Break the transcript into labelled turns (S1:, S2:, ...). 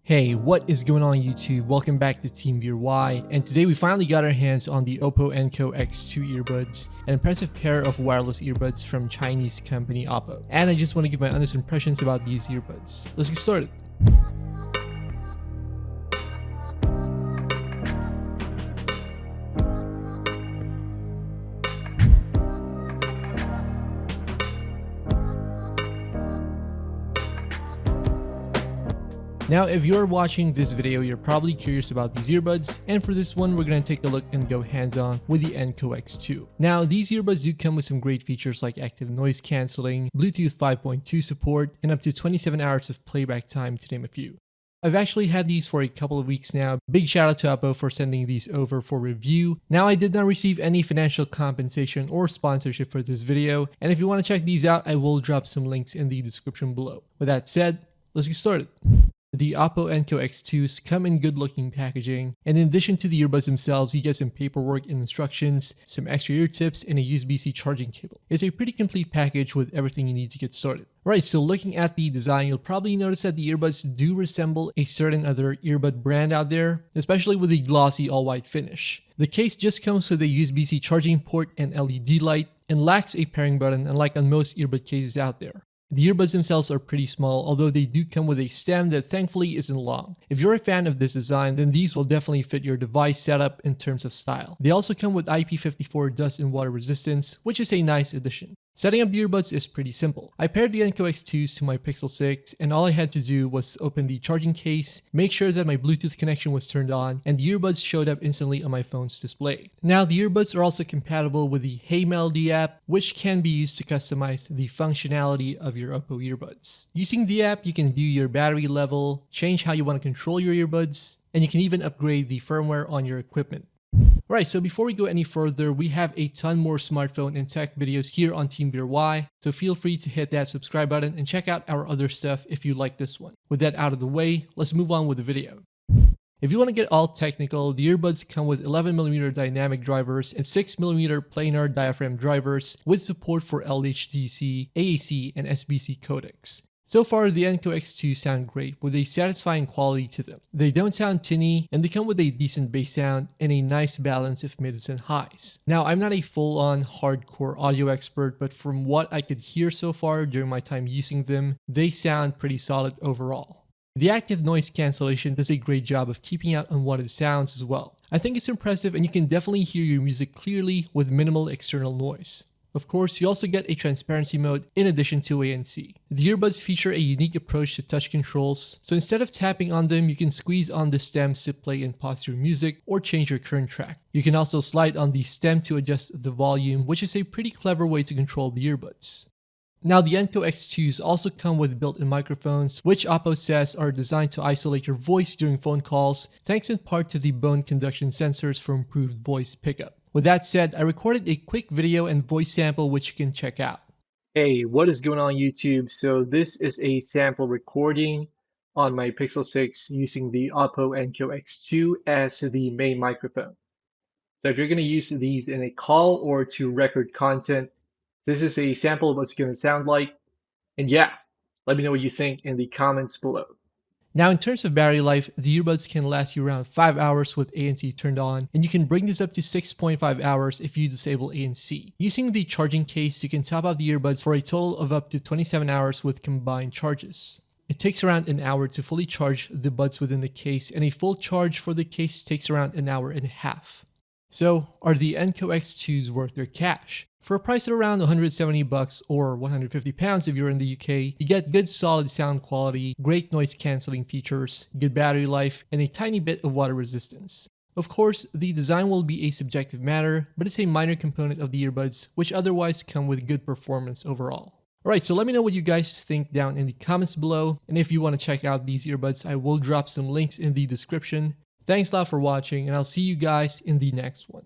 S1: Hey, what is going on YouTube? Welcome back to Team Y, and today we finally got our hands on the Oppo Enco X2 earbuds, an impressive pair of wireless earbuds from Chinese company Oppo. And I just want to give my honest impressions about these earbuds. Let's get started. Now, if you're watching this video, you're probably curious about these earbuds, and for this one, we're going to take a look and go hands-on with the Enco X2. Now, these earbuds do come with some great features like active noise cancelling, Bluetooth 5.2 support, and up to 27 hours of playback time, to name a few. I've actually had these for a couple of weeks now. Big shout out to Oppo for sending these over for review. Now, I did not receive any financial compensation or sponsorship for this video, and if you want to check these out, I will drop some links in the description below. With that said, let's get started. The Oppo Enco X2s come in good looking packaging, and in addition to the earbuds themselves, you get some paperwork and instructions, some extra ear tips, and a USB-C charging cable. It's a pretty complete package with everything you need to get started. Alright, so looking at the design, you'll probably notice that the earbuds do resemble a certain other earbud brand out there, especially with the glossy all-white finish. The case just comes with a USB-C charging port and LED light, and lacks a pairing button unlike on most earbud cases out there. The earbuds themselves are pretty small, although they do come with a stem that thankfully isn't long. If you're a fan of this design, then these will definitely fit your device setup in terms of style. They also come with IP54 dust and water resistance, which is a nice addition. Setting up the earbuds is pretty simple. I paired the Enco X2s to my Pixel 6, and all I had to do was open the charging case, make sure that my Bluetooth connection was turned on, and the earbuds showed up instantly on my phone's display. Now, the earbuds are also compatible with the Hey Melody app, which can be used to customize the functionality of your Oppo earbuds. Using the app, you can view your battery level, change how you want to control your earbuds, and you can even upgrade the firmware on your equipment. Alright, so before we go any further, we have a ton more smartphone and tech videos here on Team Y, so feel free to hit that subscribe button and check out our other stuff if you like this one. With that out of the way, let's move on with the video. If you want to get all technical, the earbuds come with 11mm dynamic drivers and 6mm planar diaphragm drivers with support for LHDC, AAC, and SBC codecs. So far, the Enco X2 sound great with a satisfying quality to them. They don't sound tinny, and they come with a decent bass sound and a nice balance of mids and highs. Now, I'm not a full-on hardcore audio expert, but from what I could hear so far during my time using them, they sound pretty solid overall. The active noise cancellation does a great job of keeping out unwanted sounds as well. I think it's impressive, and you can definitely hear your music clearly with minimal external noise. Of course, you also get a transparency mode in addition to ANC. The earbuds feature a unique approach to touch controls, so instead of tapping on them, you can squeeze on the stems to play and pause your music or change your current track. You can also slide on the stem to adjust the volume, which is a pretty clever way to control the earbuds. Now, the Enco X2s also come with built-in microphones, which Oppo says are designed to isolate your voice during phone calls, thanks in part to the bone conduction sensors for improved voice pickup. With that said, I recorded a quick video and voice sample which you can check out. Hey, what is going on YouTube? So this is a sample recording on my Pixel 6 using the Oppo Enco X2 as the main microphone. So if you're going to use these in a call or to record content, this is a sample of what it's going to sound like. And yeah, let me know what you think in the comments below. Now, in terms of battery life, the earbuds can last you around 5 hours with ANC turned on, and you can bring this up to 6.5 hours if you disable ANC. Using the charging case, you can top up the earbuds for a total of up to 27 hours with combined charges. It takes around an hour to fully charge the buds within the case, and a full charge for the case takes around an hour and a half. So, are the Enco X2s worth their cash? For a price of around $170 or £150 if you're in the UK, you get good solid sound quality, great noise cancelling features, good battery life, and a tiny bit of water resistance. Of course, the design will be a subjective matter, but it's a minor component of the earbuds, which otherwise come with good performance overall. Alright, so let me know what you guys think down in the comments below, and if you want to check out these earbuds, I will drop some links in the description. Thanks a lot for watching, and I'll see you guys in the next one.